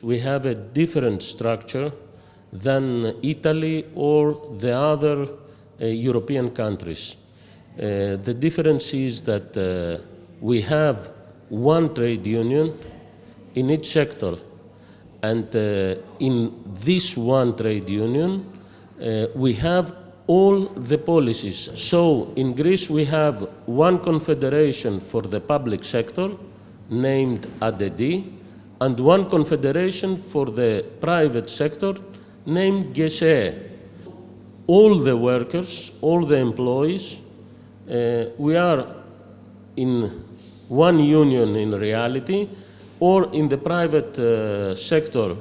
We have a different structure than Italy or the other European countries. The difference is that we have one trade union in each sector, and in this one trade union we have all the policies. So in Greece we have one confederation for the public sector named ADD, and one confederation for the private sector named GESE. All the workers, all the employees, we are in one union in reality, or in the private sector,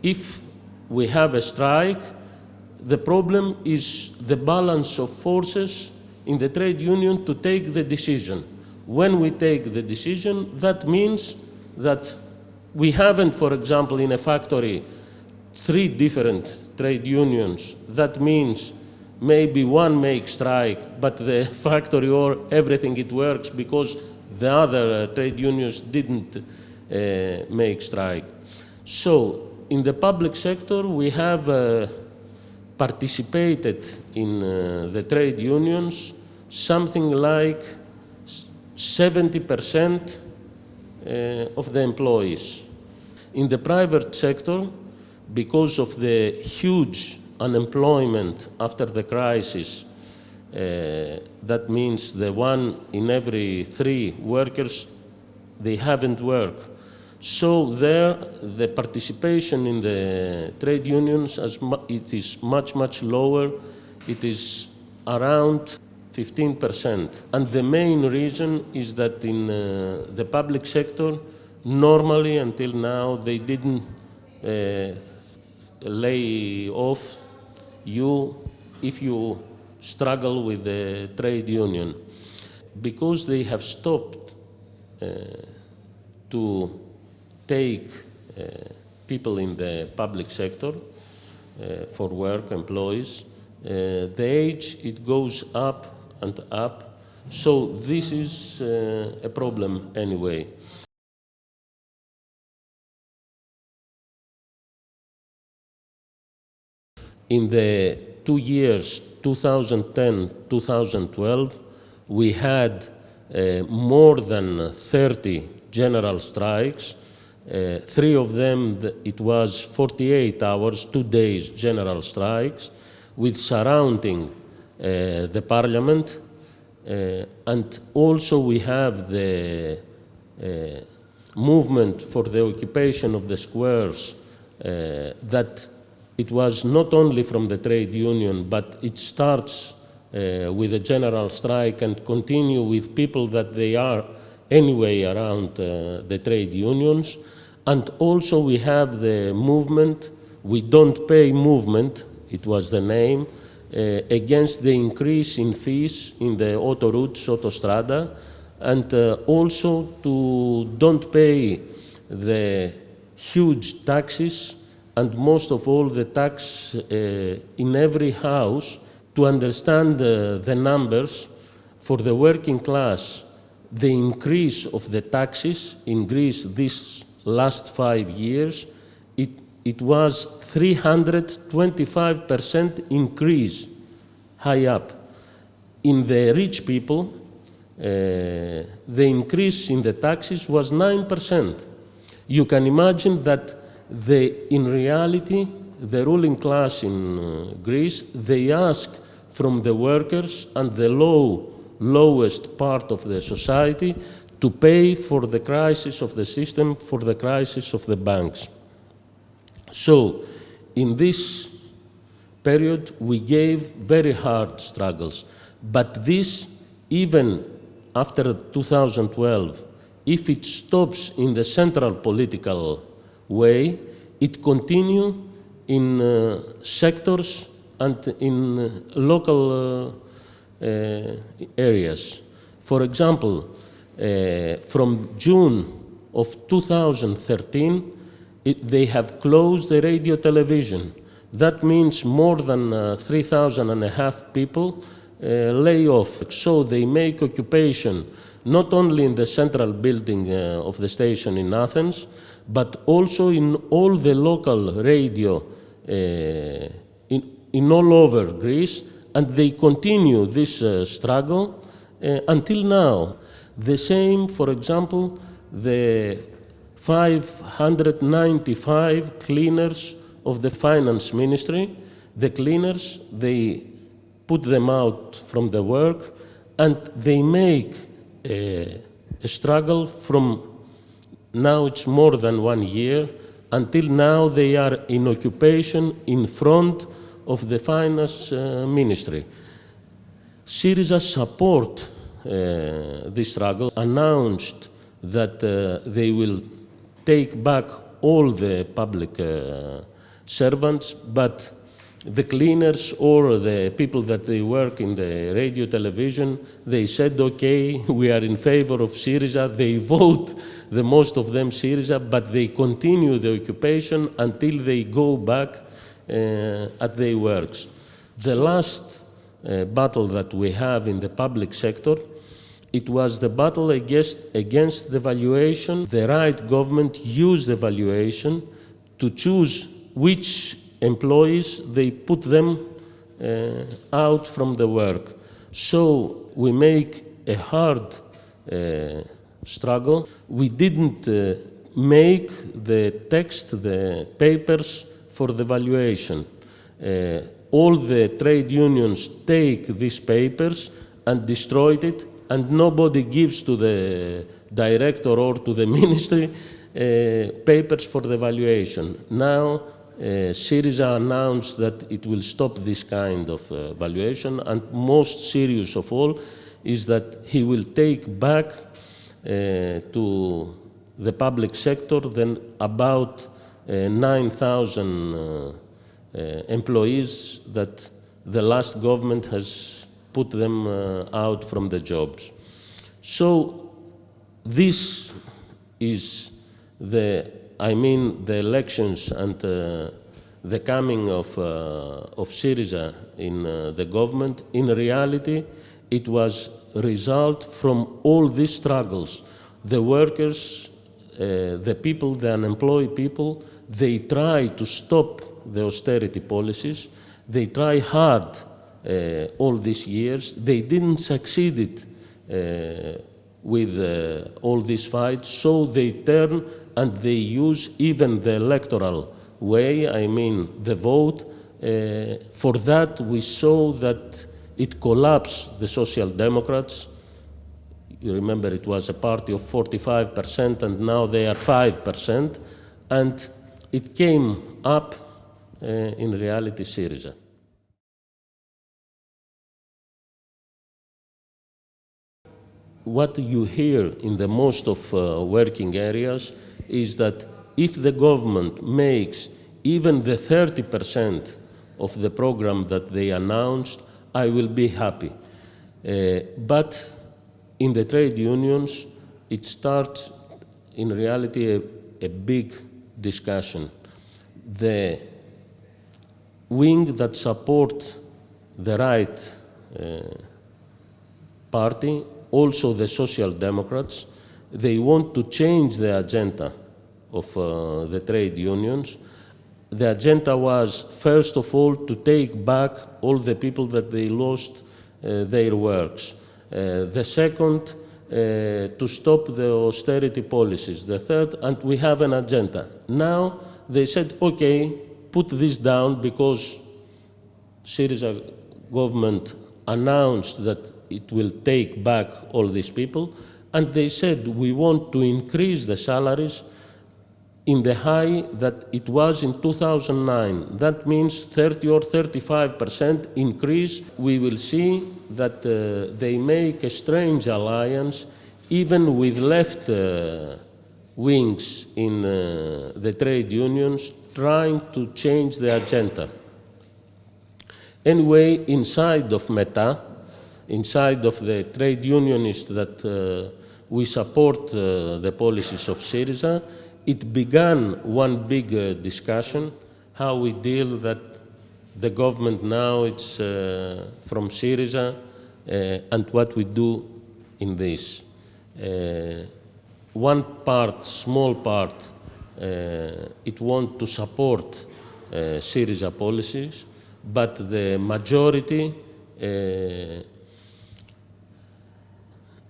if we have a strike, the problem is the balance of forces in the trade union to take the decision. When we take the decision, that means that we haven't, for example, in a factory, 3 different trade unions. That means maybe one makes strike, but the factory or everything it works because the other trade unions didn't make strike. So in the public sector, we have participated in the trade unions something like 70% of the employees. In the private sector, because of the huge unemployment after the crisis, that means the 1 in every 3 workers, they haven't worked. So there, the participation in the trade unions, it is much, much lower. It is around 15%. And the main reason is that in the public sector, normally until now, they didn't lay off you if you struggle with the trade union. Because they have stopped to take people in the public sector for work, employees, the age, it goes up and up. So this is a problem anyway. In the 2 years, 2010-2012, we had more than 30 general strikes. 3 of them, it was 48 hours, 2 days general strikes, with surrounding the parliament. And also we have the movement for the occupation of the squares that it was not only from the trade union, but it starts with a general strike and continue with people that they are anyway around the trade unions. And also we have the movement, We Don't Pay movement, it was the name, against the increase in fees in the autoroutes, autostrada, and also to don't pay the huge taxes, and most of all the tax in every house. To understand the numbers, for the working class, the increase of the taxes in Greece this last 5 years, it was 325% increase, high up. In the rich people, the increase in the taxes was 9%. You can imagine that in reality, the ruling class in Greece, they ask from the workers and the lowest part of the society to pay for the crisis of the system, for the crisis of the banks. So, in this period, we gave very hard struggles. But this, even after 2012, if it stops in the central political way, it continues in sectors and in local areas. For example, from June of 2013, they have closed the radio television. That means more than 3,500 people lay off. So they make occupation not only in the central building of the station in Athens, but also in all the local radio in all over Greece, and they continue this struggle until now. The same, for example, the 595 cleaners of the finance ministry. The cleaners, they put them out from the work, and they make a struggle from now it's more than 1 year, until now they are in occupation in front of the finance ministry. Syriza support this struggle, announced that they will take back all the public servants, but the cleaners or the people that they work in the radio television, they said, okay, we are in favor of Syriza. They vote, the most of them Syriza, but they continue the occupation until they go back at their works. The last battle that we have in the public sector, it was the battle against the valuation. The right government used the valuation to choose which employees they put them out from the work. So we make a hard struggle. We didn't make the text, the papers for the valuation. All the trade unions take these papers and destroyed it, and nobody gives to the director or to the ministry papers for the valuation. Now, Syriza announced that it will stop this kind of valuation, and most serious of all is that he will take back to the public sector then about 9,000 employees that the last government has put them out from the jobs. So this is the elections and the coming of Syriza in the government. In reality, it was a result from all these struggles. The workers, the people, the unemployed people, they try to stop the austerity policies. They try hard all these years. They didn't succeed with all these fights, so they turn and they use even the electoral way, the vote. For that, we saw that it collapsed the Social Democrats. You remember it was a party of 45%, and now they are 5%. And it came up, in reality, Syriza. What you hear in the most of working areas is that if the government makes even the 30% of the program that they announced, I will be happy. But in the trade unions, it starts, in reality, a big discussion. The wing that supports the right party, also the Social Democrats, they want to change the agenda of the trade unions. The agenda was, first of all, to take back all the people that they lost their works. The second, to stop the austerity policies. The third, and we have an agenda. Now they said, okay, put this down, because Syriza government announced that it will take back all these people, and they said we want to increase the salaries in the high that it was in 2009. That means 30 or 35% increase. We will see that they make a strange alliance, even with left wings in the trade unions, trying to change the agenda. Anyway, inside of META, inside of the trade unionists that we support the policies of Syriza, it began one big discussion, how we deal that the government now it's from Syriza, and what we do in this. One part, small part, it wants to support Syriza policies, but the majority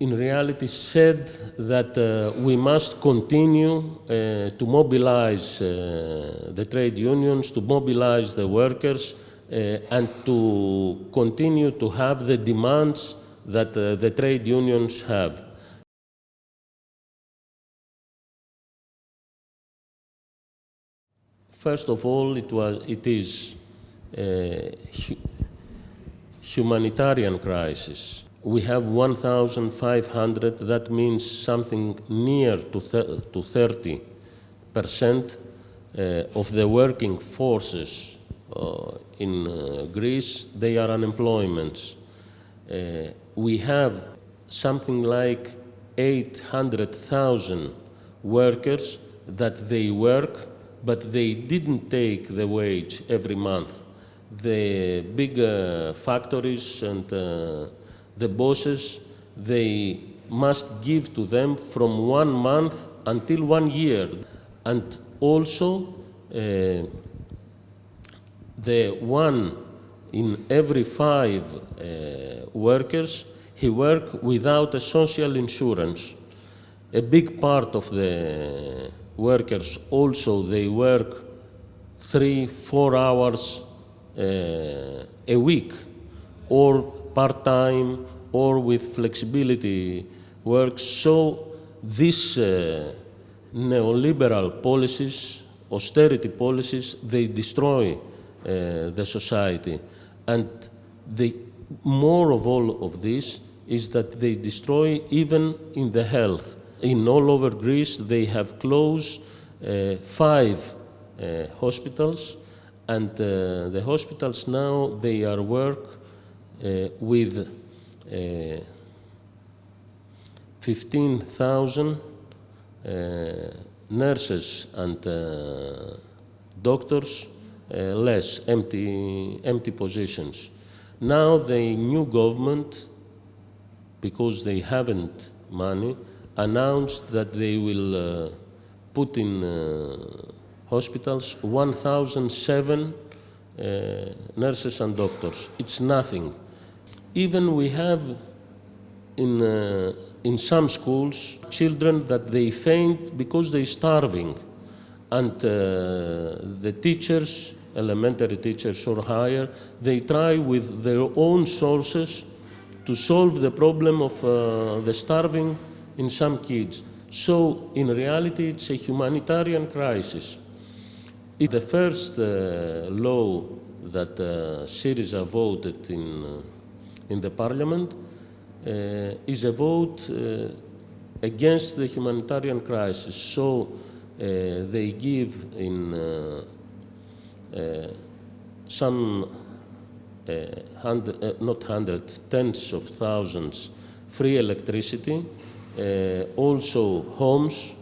in reality said that we must continue to mobilize the trade unions, to mobilize the workers, and to continue to have the demands that the trade unions have. First of all, it is a humanitarian crisis. We have 1,500, that means something near to 30% of the working forces in Greece, they are unemployment. We have something like 800,000 workers that they work, but they didn't take the wage every month. The big factories and the bosses, they must give to them from 1 month until 1 year. And also, the one in every 5 workers, he works without a social insurance. A big part of the workers also, they work 3-4 hours a week, or part-time, or with flexibility work. So these neoliberal policies, austerity policies, they destroy the society. And the more of all of this is that they destroy even in the health. In all over Greece, they have closed 5 hospitals, and the hospitals now, they are work with 15,000 nurses and doctors, less empty positions. Now the new government, because they haven't money, announced that they will put in hospitals 1,007 nurses and doctors. It's nothing. Even we have in some schools children that they faint because they're starving, and the teachers, elementary teachers or higher, they try with their own sources to solve the problem of the starving in some kids. So in reality, it's a humanitarian crisis. The first law that Syriza voted in the parliament is a vote against the humanitarian crisis. So they give in some tens of thousands free electricity, also homes,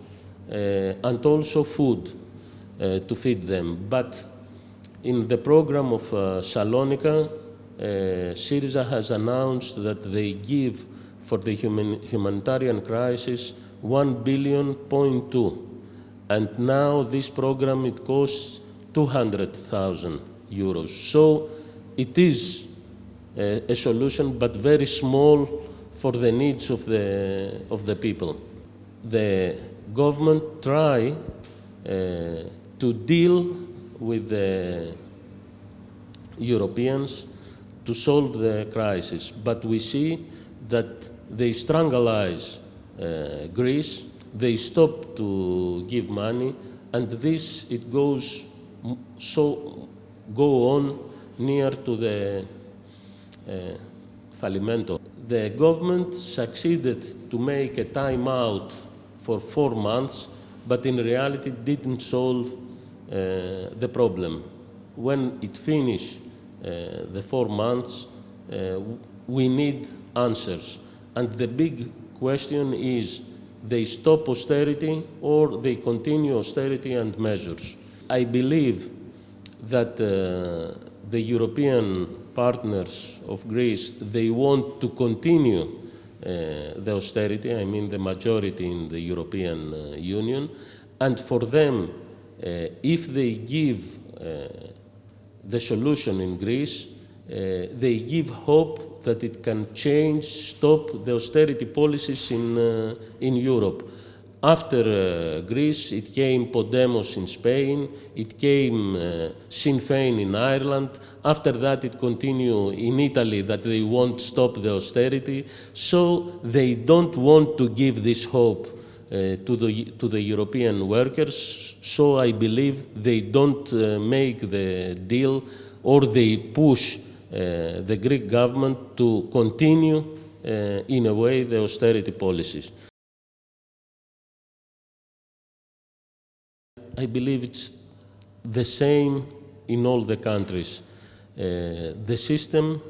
and also food to feed them. But in the program of Salonika, Syriza has announced that they give for the humanitarian crisis 1.2 billion. And now this program, it costs 200,000 euros. So it is a solution, but very small for the needs of the people. The government try to deal with the Europeans to solve the crisis, but we see that they stranglize Greece, they stop to give money, and this, it goes go on near to the fallimento. The government succeeded to make a timeout for 4 months, but in reality didn't solve the problem. When it finished the 4 months, we need answers. And the big question is, they stop austerity or they continue austerity and measures. I believe that the European partners of Greece, they want to continue the austerity, I mean the majority in the European Union, And for them, if they give the solution in Greece, they give hope that it can change, stop the austerity policies in Europe. After Greece, it came Podemos in Spain, it came Sinn Féin in Ireland. After that, it continued in Italy that they won't stop the austerity. So they don't want to give this hope to the European workers. So I believe they don't make the deal, or they push the Greek government to continue in a way the austerity policies. I believe it's the same in all the countries. The system,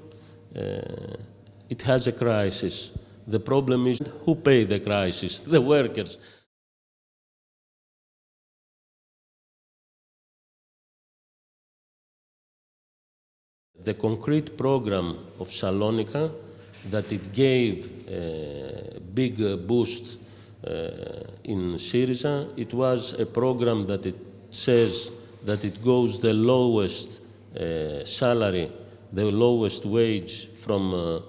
it has a crisis. The problem is who pay the crisis? The workers. The concrete program of Salonika, that it gave a big boost in Syriza, it was a program that it says that it goes the lowest salary, the lowest wage from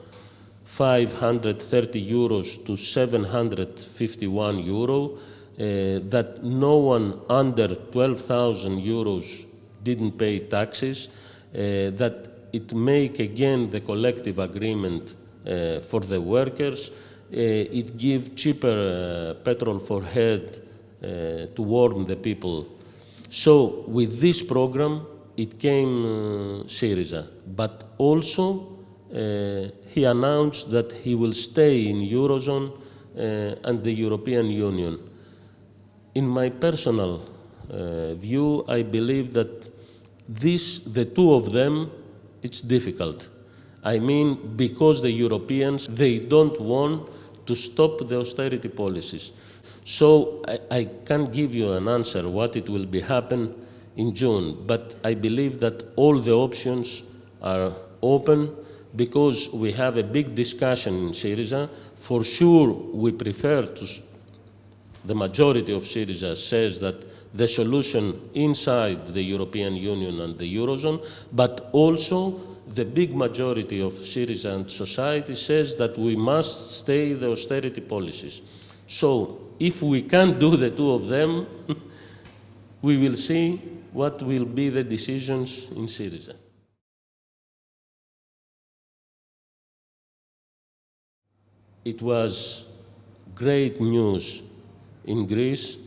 530 euros to 751 euro, that no one under 12,000 euros didn't pay taxes, that it make again the collective agreement for the workers. It give cheaper petrol for head to warn the people. So with this program, it came Syriza. But also, he announced that he will stay in Eurozone and the European Union. In my personal view, I believe that the two of them, it's difficult. I mean, because the Europeans, they don't want to stop the austerity policies. So I can't give you an answer what it will be happen in June, but I believe that all the options are open because we have a big discussion in Syriza. For sure, we prefer to, the majority of Syriza says that the solution inside the European Union and the Eurozone, but also the big majority of Syriza and society says that we must stay the austerity policies. So if we can't do the two of them, we will see what will be the decisions in Syriza. It was great news in Greece,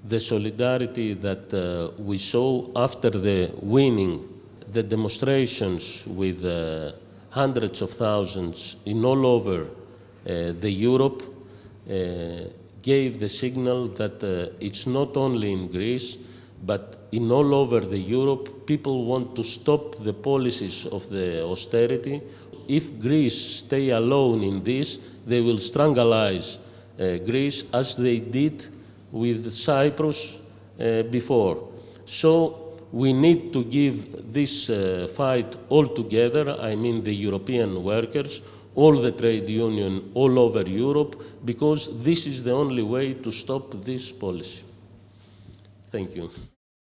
the solidarity that we saw after the winning, the demonstrations with hundreds of thousands in all over the Europe gave the signal that it's not only in Greece, but in all over the Europe, people want to stop the policies of the austerity. If Greece stay alone in this, they will stranglize Greece as they did with Cyprus before. So we need to give this fight all together, I mean the European workers, all the trade union all over Europe, because this is the only way to stop this policy. Thank you.